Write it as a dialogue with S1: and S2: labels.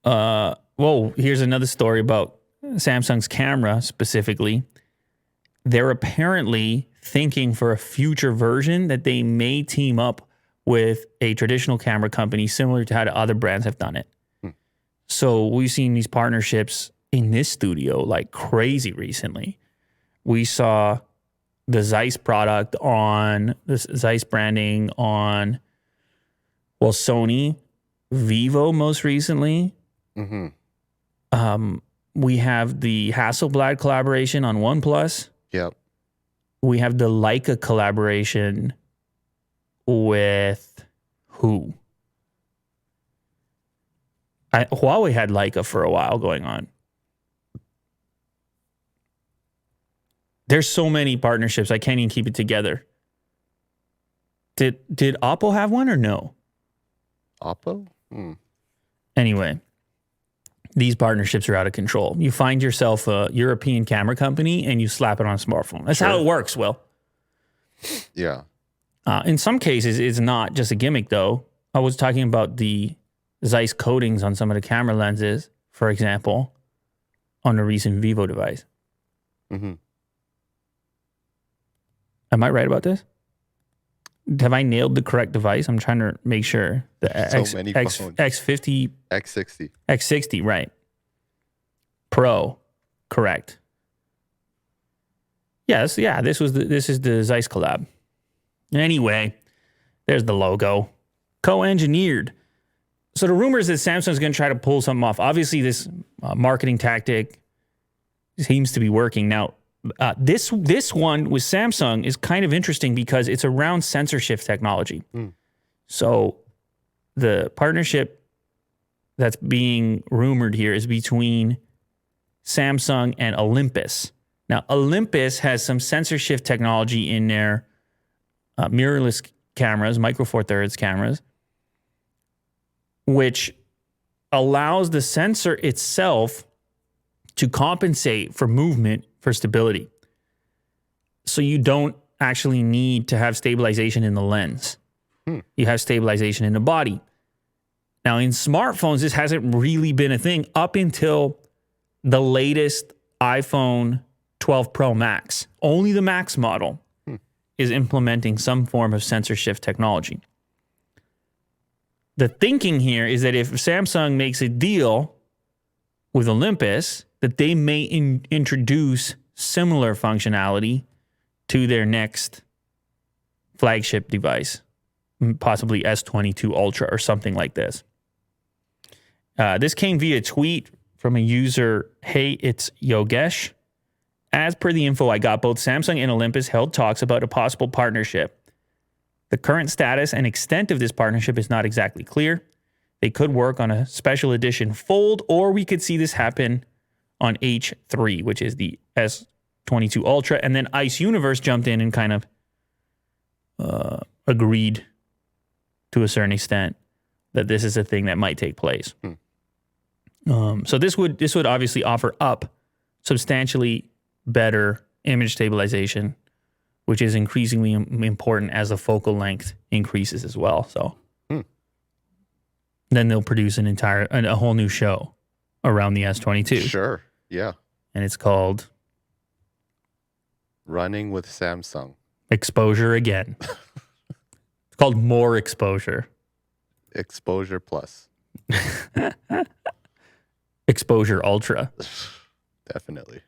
S1: Whoa, here's another story about Samsung's camera specifically. They're apparently thinking for a future version that they may team up with a traditional camera company similar to how the other brands have done it. So we've seen these partnerships in this studio like crazy recently. We saw the Zeiss product on the Zeiss branding on, well, Sony, Vivo most recently. We have the Hasselblad collaboration on OnePlus.
S2: Yep.
S1: We have the Leica collaboration with who? Huawei had Leica for a while going on. There's so many partnerships, I can't even keep it together. Did Oppo have one or no?
S2: Oppo?
S1: Anyway, these partnerships are out of control. You find yourself a European camera company and you slap it on a smartphone. That's how it works, Will.
S2: Yeah.
S1: In some cases, it's not just a gimmick, though. I was talking about the Zeiss coatings on some of the camera lenses, for example, on a recent Vivo device. Am I right about this? Have I nailed the correct device? I'm trying to make sure. The X50.
S2: X60.
S1: X60, right. Pro, correct. Yes, yeah, this is the Zeiss collab. Anyway, there's the logo. Co-engineered. So the rumor is that Samsung's going to try to pull something off. Obviously, this marketing tactic seems to be working. Now, this one with Samsung is kind of interesting because it's around sensor shift technology. So the partnership that's being rumored here is between Samsung and Olympus. Now, Olympus has some sensor shift technology in their mirrorless cameras, micro four thirds cameras, which allows the sensor itself to compensate for movement for stability. So you don't actually need to have stabilization in the lens. You have stabilization in the body. Now, in smartphones, this hasn't really been a thing up until the latest iPhone 12 Pro Max. Only the Max model is implementing some form of sensor shift technology. The thinking here is that if Samsung makes a deal with Olympus, that they may introduce similar functionality to their next flagship device, possibly S22 Ultra or something like this. This came via tweet from a user, Hey, it's Yogesh. As per the info I got, both Samsung and Olympus held talks about a possible partnership. The current status and extent of this partnership is not exactly clear. They could work on a special edition Fold, or we could see this happen on H3, which is the S22 Ultra. And then Ice Universe jumped in and kind of agreed to a certain extent that this is a thing that might take place. So this would obviously offer up substantially better image stabilization, which is increasingly important as the focal length increases as well. So then they'll produce a whole new show around the S22.
S2: Sure, yeah.
S1: And it's called
S2: Running with Samsung.
S1: Exposure again. It's called More Exposure.
S2: Exposure Plus.
S1: Exposure Ultra.
S2: Definitely.